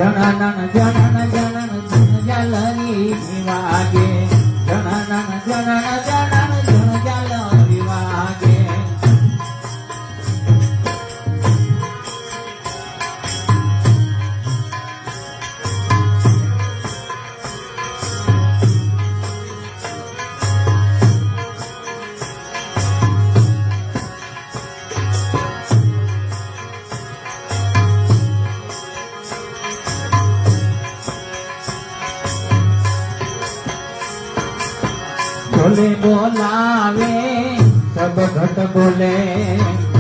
જણન જણન જણન જણ જાલરી વાગે જણન જણન જણન જણ જાલરી વાગે बोले बोलावे सब घट बोले